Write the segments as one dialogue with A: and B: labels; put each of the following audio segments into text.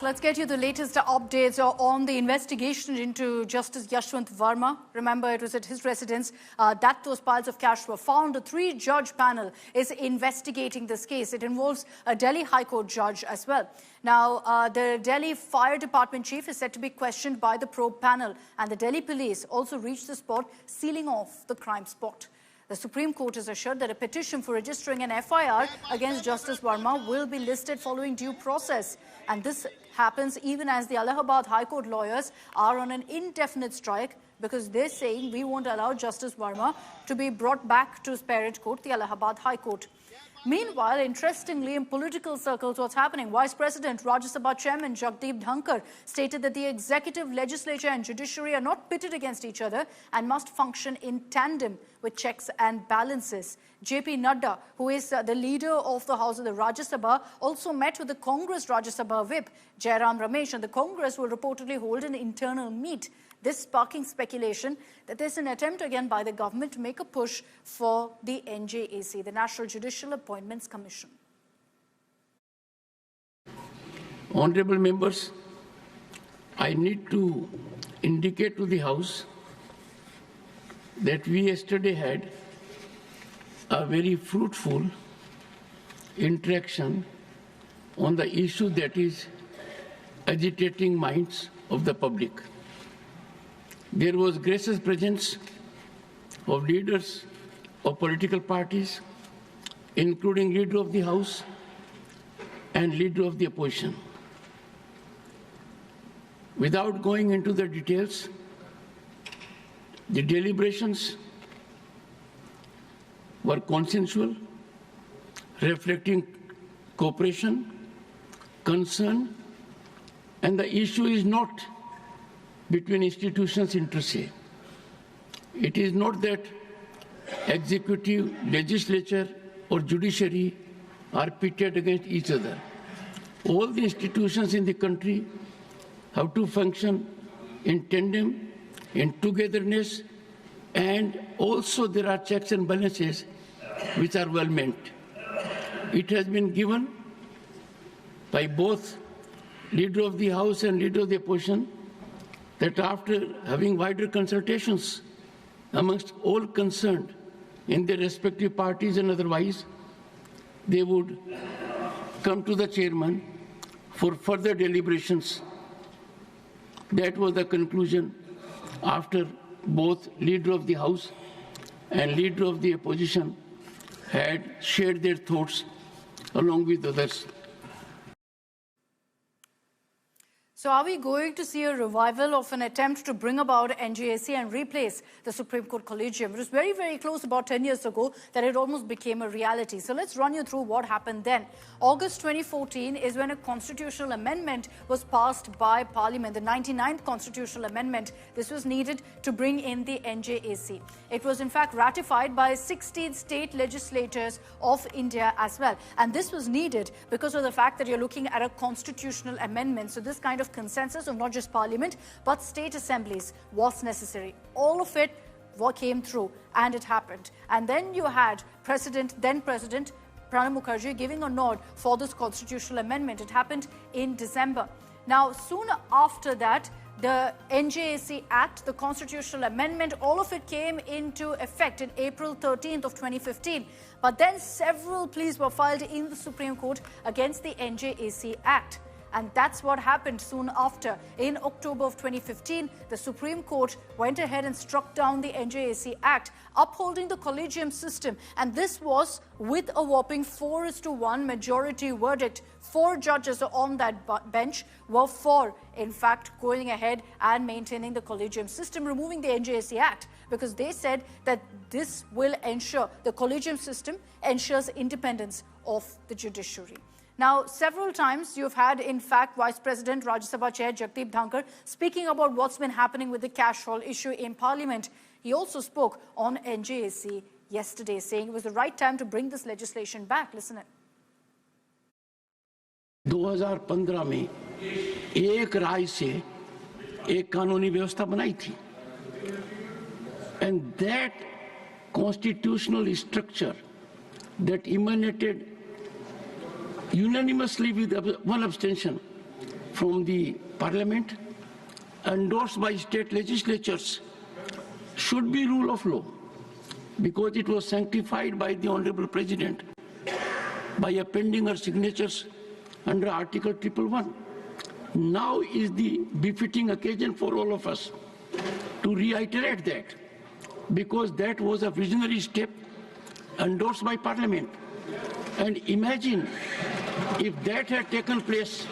A: Let's get you the latest updates on the investigation into Justice Yashwant Verma. Remember, it was at his residence that those piles of cash were found. A three-judge panel is investigating this case. It involves a Delhi High Court judge as well. Now, the Delhi Fire Department chief is said to be questioned by the probe panel, and the Delhi police also reached the spot, sealing off the crime spot. The Supreme Court has assured that a petition for registering an FIR against Justice Verma will be listed following due process. And this happens even as the Allahabad High Court lawyers are on an indefinite strike because they're saying we won't allow Justice Verma to be brought back to his parent court, the Allahabad High Court. Meanwhile, interestingly, in political circles, what's happening? Vice President Rajya Sabha Chairman Jagdeep Dhankar stated that the executive, legislature and judiciary are not pitted against each other and must function in tandem with checks and balances. JP Nadda, who is the leader of the House of the Rajya Sabha, also met with the Congress Rajya Sabha whip, Jairam Ramesh, and the Congress will reportedly hold an internal meet. This sparking speculation that there's an attempt again by the government to make a push for the NJAC, the National Judicial Appointments Commission.
B: Honorable members, I need to indicate to the House that we yesterday had a very fruitful interaction on the issue that is agitating minds of the public. There was gracious presence of leaders of political parties, including leader of the House and leader of the opposition. Without going into the details, the deliberations were consensual, reflecting cooperation, concern, and the issue is not between institutions inter se. It is not that executive, legislature or judiciary are pitted against each other. All the institutions in the country have to function in tandem, in togetherness, and also there are checks and balances which are well meant. It has been given by both leader of the House and leader of the opposition that after having wider consultations amongst all concerned in their respective parties and otherwise, they would come to the chairman for further deliberations. That was the conclusion after both leader of the House and leader of the opposition had shared their thoughts along with others.
A: So are we going to see a revival of an attempt to bring about NJAC and replace the Supreme Court Collegium? It was very, very close about 10 years ago that it almost became a reality. So let's run you through what happened then. August 2014 is when a constitutional amendment was passed by Parliament, the 99th constitutional amendment. This was needed to bring in the NJAC. It was in fact ratified by 16 state legislators of India as well. And this was needed because of the fact that you're looking at a constitutional amendment. So this kind of consensus of not just Parliament but state assemblies was necessary. All of it came through and it happened. And then you had then President Pranab Mukherjee giving a nod for this constitutional amendment. It happened in December. Now, soon after that, the NJAC Act, the constitutional amendment, all of it came into effect in April 13th of 2015. But then several pleas were filed in the Supreme Court against the NJAC Act. And that's what happened soon after. In October of 2015, the Supreme Court went ahead and struck down the NJAC Act, upholding the collegium system. And this was with a whopping 4:1 majority verdict. 4 judges on that bench were for, in fact, going ahead and maintaining the collegium system, removing the NJAC Act, because they said that this will ensure, the collegium system ensures independence of the judiciary. Now, several times you've had, in fact, Vice President Rajya Sabha Chair Jagdeep Dhankar speaking about what's been happening with the cash haul issue in Parliament. He also spoke on NJAC yesterday, saying it was the right time to bring this legislation back. Listen in.
B: 2015 में एक राय से एक कानूनी व्यवस्था बनाई थी, and that constitutional structure that emanated unanimously with one abstention from the parliament, endorsed by state legislatures, should be rule of law, because it was sanctified by the Honorable President by appending her signatures under Article 111. Now is the befitting occasion for all of us to reiterate that, because that was a visionary step endorsed by Parliament. And imagine if that had taken place,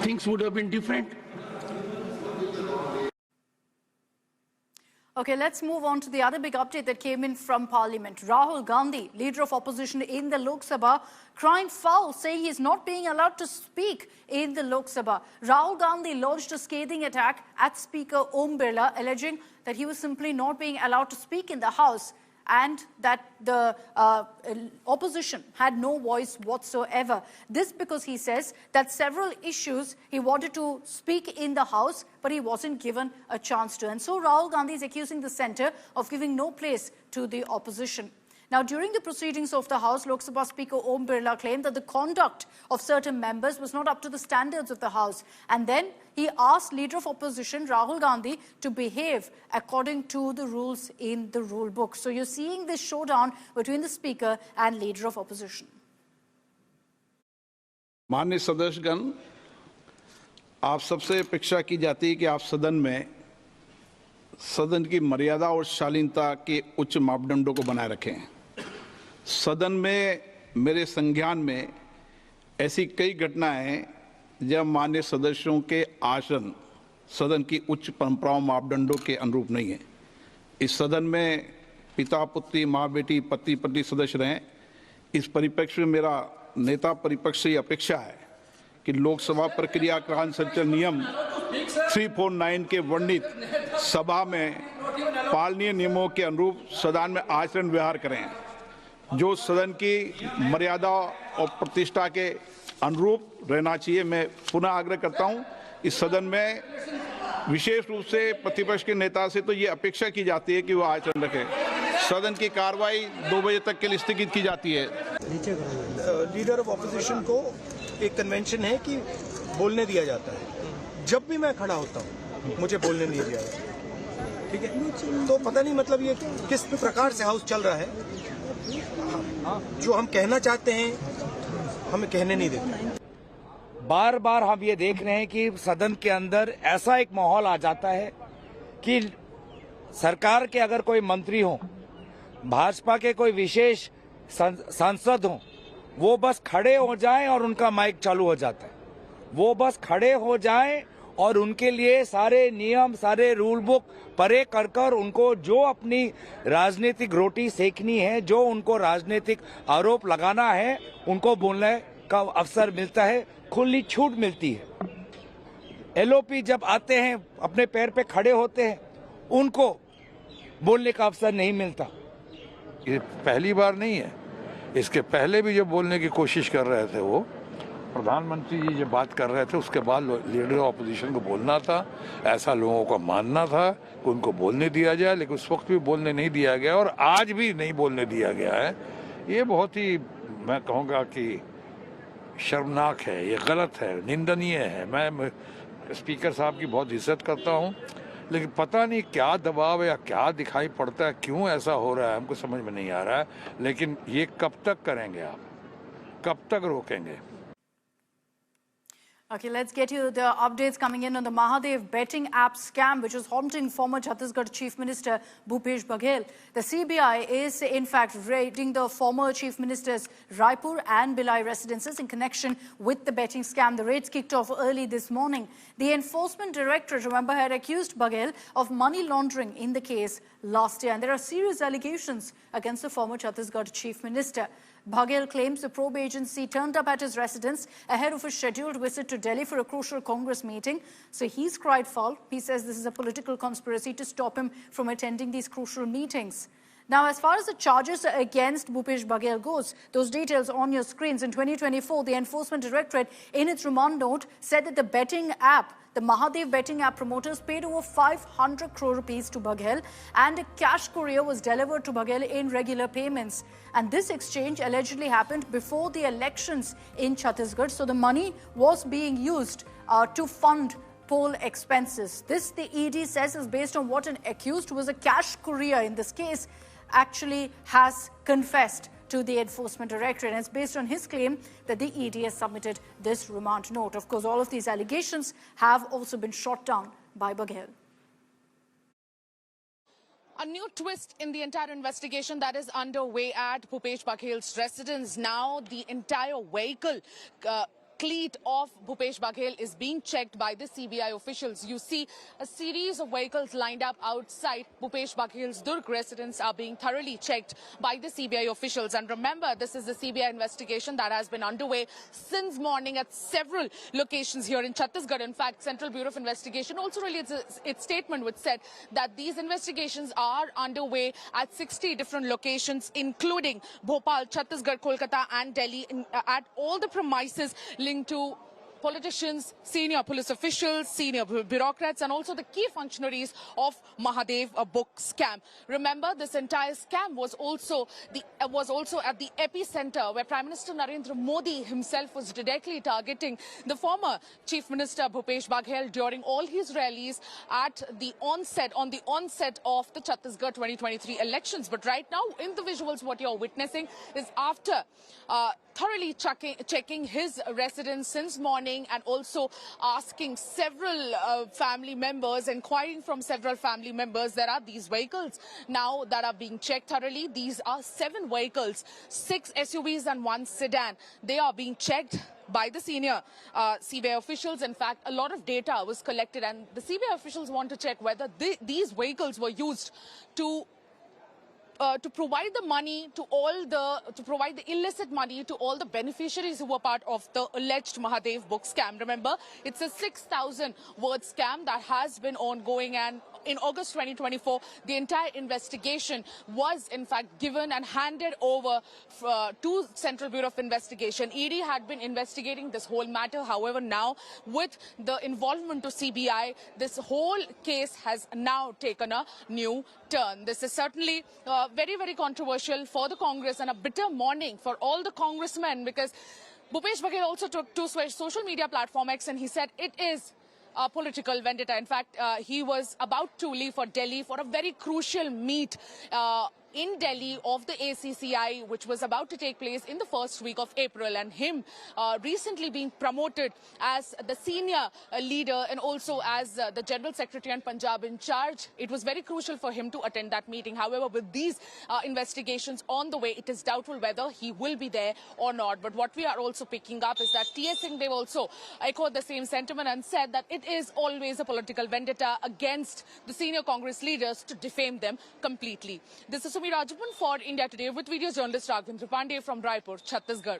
B: things would have been different.
A: Okay, let's move on to the other big update that came in from Parliament. Rahul Gandhi, leader of opposition in the Lok Sabha, crying foul, saying he's not being allowed to speak in the Lok Sabha. Rahul Gandhi launched a scathing attack at Speaker Om Birla, alleging that he was simply not being allowed to speak in the House, and that the opposition had no voice whatsoever. This because he says that several issues he wanted to speak in the House, but he wasn't given a chance to. And so Rahul Gandhi is accusing the centre of giving no place to the opposition. Now, during the proceedings of the House, Lok Sabha Speaker Om Birla claimed that the conduct of certain members was not up to the standards of the House. And then he asked Leader of Opposition Rahul Gandhi to behave according to the rules in the rule book. So you're seeing this showdown between the Speaker and Leader of Opposition.
C: माननीय सदस्यगण, आप सबसे अपेक्षा की जाती है कि आप सदन में सदन की मर्यादा और शालीनता के उच्च मापदंडों को बनाए रखें। सदन में मेरे संज्ञान में ऐसी कई घटनाएं हैं जब माननीय सदस्यों के आसन सदन की उच्च परंपराओं मापदंडों के अनुरूप नहीं है। इस सदन में पिता पुत्री माँ बेटी पति पत्नी सदस्य रहें। इस परिप्रेक्ष्य में मेरा नेता परिपक्ष से अपेक्षा है कि लोकसभा प्रक्रिया कानून संचालन नियम 349 के वर्णित सभा में पालनीय नियमों के अनुरूप सदन में आचरण व्यवहार करें, जो सदन की मर्यादा और प्रतिष्ठा के अनुरूप रहना चाहिए। मैं पुनः आग्रह करता हूं, इस सदन में विशेष रूप से प्रतिपक्ष के नेता से तो ये अपेक्षा की जाती है कि वो आचरण रखें। सदन की कार्रवाई 2 बजे तक के लिए स्थगित की जाती है।
D: लीडर ऑफ ऑपोजिशन को एक कन्वेंशन है कि बोलने दिया जाता है। जब भी मैं खड़ा होता हूँ मुझे बोलने नहीं दिया जाता, ठीक है? तो पता नहीं मतलब ये किस प्रकार से हाउस चल रहा है। जो हम कहना चाहते हैं हमें कहने नहीं देते।
E: बार बार हम ये देख रहे हैं कि सदन के अंदर ऐसा एक माहौल आ जाता है कि सरकार के अगर कोई मंत्री हो, भाजपा के कोई विशेष सांसद हो, वो बस खड़े हो जाएं और उनका माइक चालू हो जाता है। वो बस खड़े हो जाएं और उनके लिए सारे नियम, सारे रूल बुक परे कर कर उनको जो अपनी राजनीतिक रोटी सेकनी है, जो उनको राजनीतिक आरोप लगाना है, उनको बोलने का अवसर मिलता है, खुली छूट मिलती है। एलओपी जब आते हैं, अपने पैर पे खड़े होते हैं, उनको बोलने का अवसर नहीं मिलता।
F: ये पहली बार नहीं है, इसके पहले भी जो बोलने की कोशिश कर रहे थे वो प्रधानमंत्री जी जो बात कर रहे थे उसके बाद लीडर ऑफ अपोजिशन को बोलना था, ऐसा लोगों का मानना था कि उनको बोलने दिया जाए, लेकिन उस वक्त भी बोलने नहीं दिया गया और आज भी नहीं बोलने दिया गया है। ये बहुत ही, मैं कहूँगा कि शर्मनाक है, ये गलत है, निंदनीय है। मैं स्पीकर साहब की बहुत इज्जत करता हूँ, लेकिन पता नहीं क्या दबाव या क्या दिखाई पड़ता है, क्यों ऐसा हो रहा है हमको समझ में नहीं आ रहा है। लेकिन ये कब तक करेंगे आप, कब तक रोकेंगे?
A: Okay, let's get you the updates coming in on the Mahadev betting app scam, which is haunting former Chhattisgarh Chief Minister Bhupesh Baghel. The CBI is, in fact, raiding the former Chief Minister's Raipur and Bhilai residences in connection with the betting scam. The raids kicked off early this morning. The Enforcement Directorate, remember, had accused Baghel of money laundering in the case last year. And there are serious allegations against the former Chhattisgarh Chief Minister. Baghel claims the probe agency turned up at his residence ahead of a scheduled visit to Delhi for a crucial Congress meeting. So he's cried foul. He says this is a political conspiracy to stop him from attending these crucial meetings. Now, as far as the charges against Bhupesh Baghel goes, those details on your screens. In 2024, the Enforcement Directorate, in its remand note, said that the betting app, the Mahadev betting app promoters, paid over 500 crore rupees to Baghel, and a cash courier was delivered to Baghel in regular payments. And this exchange allegedly happened before the elections in Chhattisgarh. So the money was being used to fund poll expenses. This, the ED says, is based on what an accused, who was a cash courier in this case, actually has confessed to the Enforcement Directorate. And it's based on his claim that the ED has submitted this remand note. Of course, all of these allegations have also been shot down by Baghel.
G: A new twist in the entire investigation that is underway at Bhupesh Baghel's residence. Now the entire vehicle fleet of Bhupesh Baghel is being checked by the CBI officials. You see a series of vehicles lined up outside Bhupesh Baghel's Durg residence are being thoroughly checked by the CBI officials. And remember, this is the CBI investigation that has been underway since morning at several locations here in Chhattisgarh. In fact, Central Bureau of Investigation also released its statement, which said that these investigations are underway at 60 different locations, including Bhopal, Chhattisgarh, Kolkata and Delhi, at all the premises linked to politicians, senior police officials, senior bureaucrats, and also the key functionaries of Mahadev book scam. Remember, this entire scam was also at the epicenter, where Prime Minister Narendra Modi himself was directly targeting the former Chief Minister Bhupesh Baghel during all his rallies on the onset of the Chhattisgarh 2023 elections. But right now, in the visuals, what you're witnessing is after thoroughly checking his residence since morning, and also asking several family members, inquiring from several family members. There are these vehicles now that are being checked thoroughly. These are 7 vehicles, 6 SUVs and 1 sedan. They are being checked by the senior CBI officials. In fact, a lot of data was collected, and the CBI officials want to check whether these vehicles were used to provide the money to provide the illicit money to all the beneficiaries who were part of the alleged Mahadev book scam. Remember, it's a 6,000 word scam that has been ongoing, and in August 2024, the entire investigation was in fact given and handed over to Central Bureau of Investigation. ED had been investigating this whole matter. However, now with the involvement of CBI, this whole case has now taken a new turn. This is certainly very, very controversial for the Congress, and a bitter morning for all the congressmen, because Bhupesh Baghel also took to social media platform X, and he said it is a political vendetta. In fact, he was about to leave for Delhi for a very crucial meet in Delhi of the ACCI, which was about to take place in the first week of April, and him recently being promoted as the senior leader and also as the General Secretary and Punjab in charge. It was very crucial for him to attend that meeting. However, with these investigations on the way, it is doubtful whether he will be there or not. But what we are also picking up is that T.S. Singhdev also echoed the same sentiment and said that it is always a political vendetta against the senior Congress leaders to defame them completely. This is Sumi Rajapan for India Today with video journalist Raghavendra Pandey from Raipur, Chhattisgarh.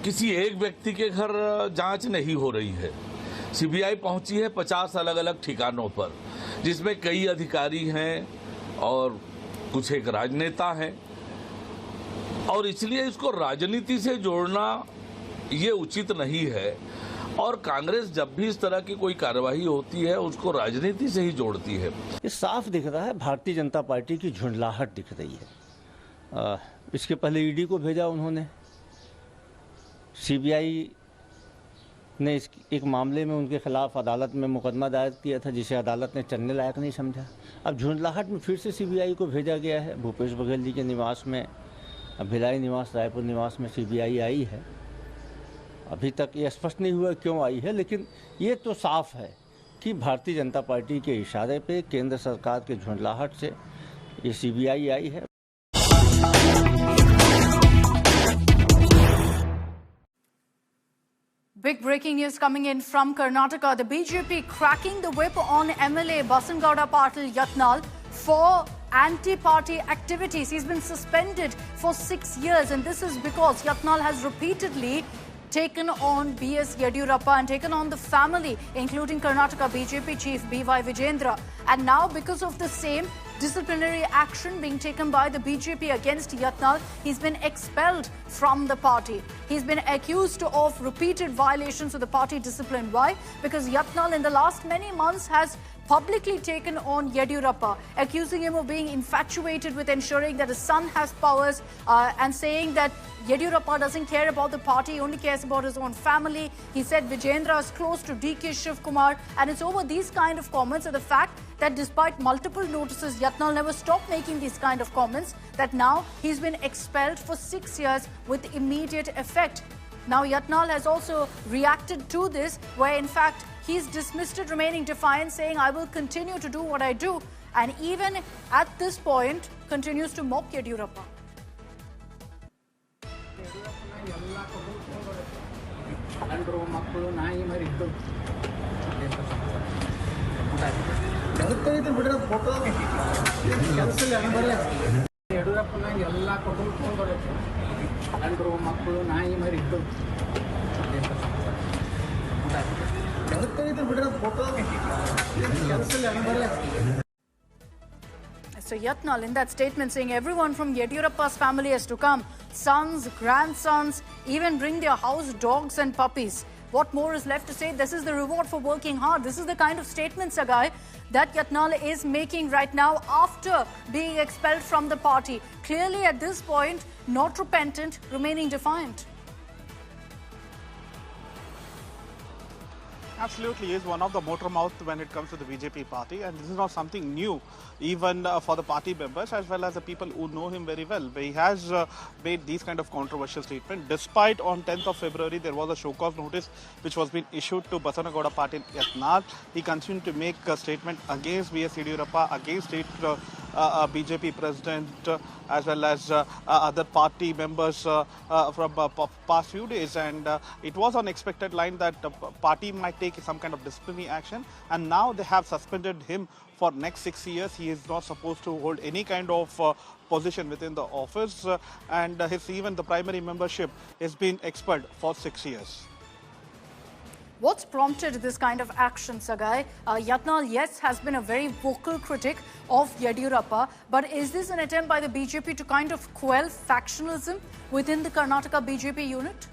H: किसी एक व्यक्ति के घर जांच नहीं हो रही है। सीबीआई पहुंची है 50 अलग-अलग ठिकानों पर, जिसमें कई अधिकारी हैं और कुछ एक राजनेता हैं, और इसलिए इसको राजनीति से जोड़ना ये उचित नहीं है। और कांग्रेस जब भी इस तरह की कोई कार्यवाही होती है उसको राजनीति से ही जोड़ती है।
I: ये साफ दिख रहा है, भारतीय जनता पार्टी की झुंझलाहट दिख रही है। इसके पहले ईडी को भेजा उन्होंने, सीबीआई ने एक मामले में उनके खिलाफ अदालत में मुकदमा दायर किया था, जिसे अदालत ने चलने लायक नहीं समझा। अब झुंझलाहट में फिर से सीबीआई को भेजा गया है। भूपेश बघेल जी के निवास में, भिलाई निवास, रायपुर निवास में सीबीआई आई है। अभी तक ये स्पष्ट नहीं हुआ क्यों आई है, लेकिन ये तो साफ है कि भारतीय जनता पार्टी के इशारे पे, केंद्र सरकार के झुंझलाहट से ये सीबीआई आई है।
A: Big breaking news coming in from Karnataka. The BJP cracking the whip on MLA Basangauda Patil Yatnal for anti-party activities. He's been suspended for 6 years, and this is because Yatnal has repeatedly taken on B.S. Yediyurappa and taken on the family, including Karnataka BJP chief B.Y. Vijayendra. And now, because of the same disciplinary action being taken by the BJP against Yatnal, he's been expelled from the party. He's been accused of repeated violations of the party discipline. Why? Because Yatnal in the last many months has publicly taken on Yediyurappa, accusing him of being infatuated with ensuring that his son has powers and saying that Yediyurappa doesn't care about the party, he only cares about his own family. He said Vijayendra is close to DK Shivkumar, and it's over these kind of comments and the fact that despite multiple notices, Yatnal never stopped making these kind of comments, that now he's been expelled for 6 years with immediate effect. Now Yatnal has also reacted to this, where in fact he's dismissed it, remaining defiant, saying, I will continue to do what I do, and even at this point continues to mock Yediyurappa. So Yatnal in that statement saying everyone from Yediyurappa's family has to come, sons, grandsons, even bring their house dogs and puppies. What more is left to say? This is the reward for working hard. This is the kind of statement, Sagai, that Yatnal is making right now after being expelled from the party. Clearly at this point, not repentant, remaining defiant.
J: Absolutely, he is one of the motor mouth when it comes to the BJP party, and this is not something new, even for the party members as well as the people who know him very well. But he has made these kind of controversial statements. Despite on 10th of February there was a show cause notice which was being issued to Basanagowda Patil Yatnal, he continued to make a statement against B.S. Yediyurappa, against state BJP president, as well as other party members from past few days, and it was an unexpected line that the party might take some kind of disciplinary action, and now they have suspended him for next 6 years. He is not supposed to hold any kind of position within the office, and even the primary membership has been expelled for 6 years.
A: What's prompted this kind of action, Sagai? Yatnal, yes, has been a very vocal critic of Yediyurappa, but is this an attempt by the BJP to kind of quell factionalism within the Karnataka BJP unit?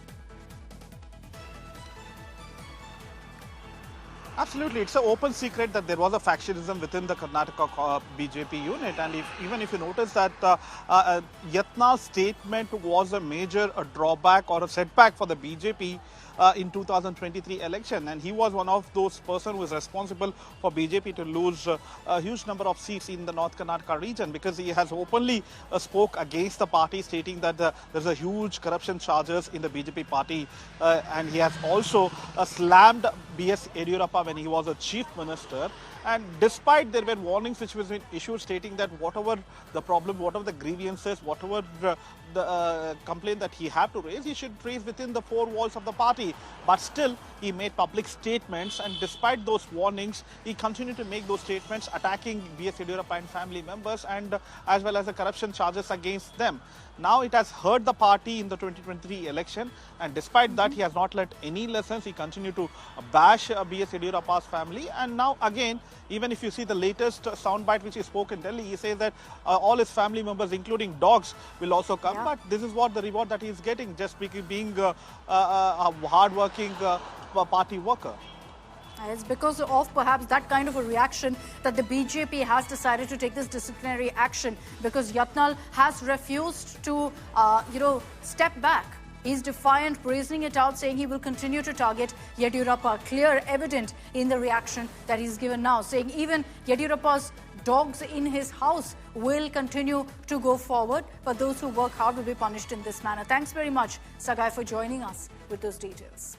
J: Absolutely, it's an open secret that there was a factionism within the Karnataka BJP unit, and even if you notice that Yatnal's statement was a major drawback or a setback for the BJP in 2023 election, and he was one of those person who is responsible for BJP to lose a huge number of seats in the North Karnataka region, because he has openly spoke against the party, stating that there's a huge corruption charges in the BJP party, and he has also slammed B.S. Yediyurappa when he was a chief minister. And despite there were warnings which was issued stating that whatever the problem, whatever the grievances, whatever the complaint that he had to raise, he should raise within the four walls of the party. But still, he made public statements, and despite those warnings, he continued to make those statements attacking B.S. Yediyurappa and family members, and as well as the corruption charges against them. Now it has hurt the party in the 2023 election, and despite that, he has not learnt any lessons. He continued to bash B.S. Yediyurappa's family, and now again, even if you see the latest soundbite which he spoke in Delhi, he says that all his family members, including dogs, will also come. Yeah. But this is what the reward that he is getting, just being a hard-working party worker.
A: It's because of perhaps that kind of a reaction that the BJP has decided to take this disciplinary action, because Yatnal has refused to, step back. He's defiant, brazening it out, saying he will continue to target Yediyurappa. Clear, evident in the reaction that he's given now, saying even Yediyurappa's dogs in his house will continue to go forward, but those who work hard will be punished in this manner. Thanks very much, Sagai, for joining us with those details.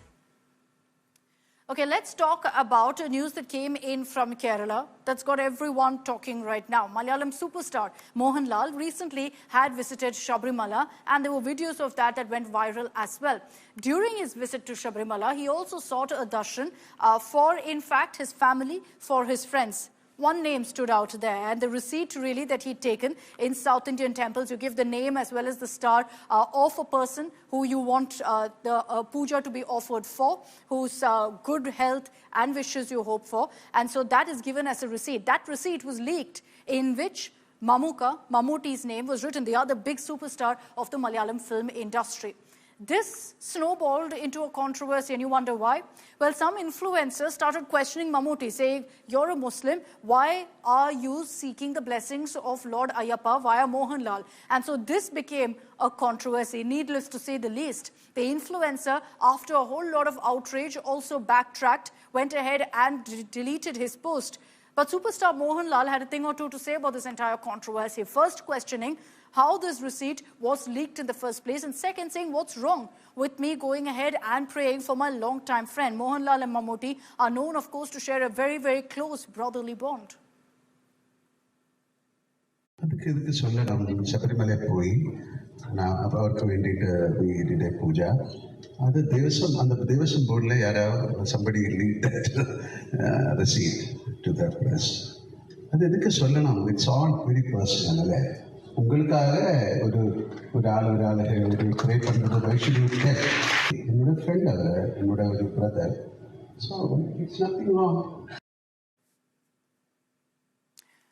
A: Okay, let's talk about a news that came in from Kerala that's got everyone talking right now. Malayalam superstar Mohanlal recently had visited Sabrimala, and there were videos of that went viral as well. During his visit to Sabrimala, he also sought a darshan for, in fact, his family, for his friends. One name stood out there, and the receipt really that he'd taken in South Indian temples, you give the name as well as the star of a person who you want the puja to be offered for, whose good health and wishes you hope for. And so that is given as a receipt. That receipt was leaked, in which Mammootty's name was written, the other big superstar of the Malayalam film industry. This snowballed into a controversy, and you wonder why? Well, some influencers started questioning Mammootty, saying, you're a Muslim, why are you seeking the blessings of Lord Ayyappa via Mohanlal? And so this became a controversy, needless to say the least. The influencer, after a whole lot of outrage, also backtracked, went ahead and deleted his post. But superstar Mohanlal had a thing or two to say about this entire controversy. First, questioning how this receipt was leaked in the first place, and second, saying what's wrong with me going ahead and praying for my long-time friend. Mohanlal and Mammootty are known, of course, to share a very, very close brotherly bond.
K: Now, about we did a puja. On the Devasam board, somebody linked that receipt to the press. It's all very personal. உங்களுக்காக ஒரு ஆள் pray பண்ணுறது why should you care? என்னோட friend அவர், என்னோட ஒரு brother. So it's nothing wrong.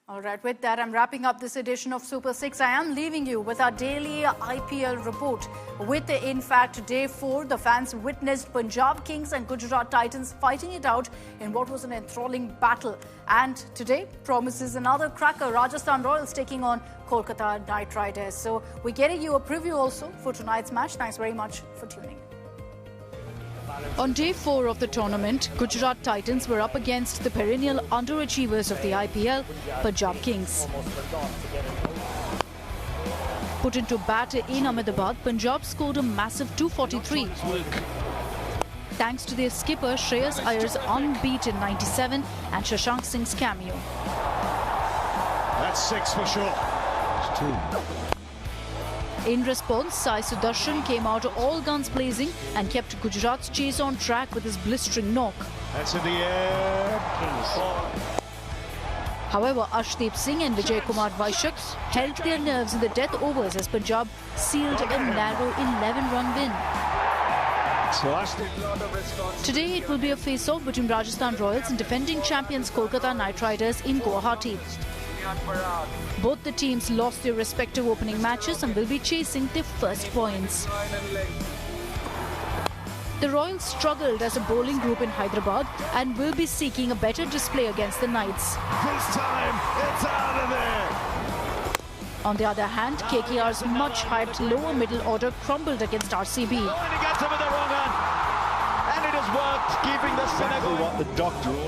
A: All right, with that, I'm wrapping up this edition of Super 6. I am leaving you with our daily IPL report. With, in fact, day 4, the fans witnessed Punjab Kings and Gujarat Titans fighting it out in what was an enthralling battle. And today promises another cracker, Rajasthan Royals taking on Kolkata Knight Riders. So we're getting you a preview also for tonight's match. Thanks very much for tuning. On day 4 of the tournament, Gujarat Titans were up against the perennial underachievers of the IPL, Punjab Kings. Put into bat in Ahmedabad, Punjab scored a massive 243. Thanks to their skipper Shreyas Iyer's unbeaten 97 and Shashank Singh's cameo.
L: That's 6 for sure. It's 2.
A: In response, Sai Sudarshan came out all guns blazing and kept Gujarat's chase on track with his blistering knock.
L: That's in the air.
A: However, Arshdeep Singh and Vijay Kumar Vaishak held their nerves in the death overs as Punjab sealed a narrow 11-run win. Today it will be a face-off between Rajasthan Royals and defending champions Kolkata Knight Riders in Guwahati. Both the teams lost their respective opening matches and will be chasing their first points. The Royals struggled as a bowling group in Hyderabad and will be seeking a better display against the Knights.
L: This time, it's out of there.
A: On the other hand, KKR's much-hyped lower middle order crumbled against RCB.
L: Keeping the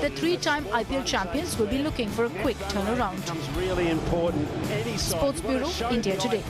A: The 3-time IPL champions will be looking for a quick turnaround.
L: Really important.
A: Sports Bureau, India Today.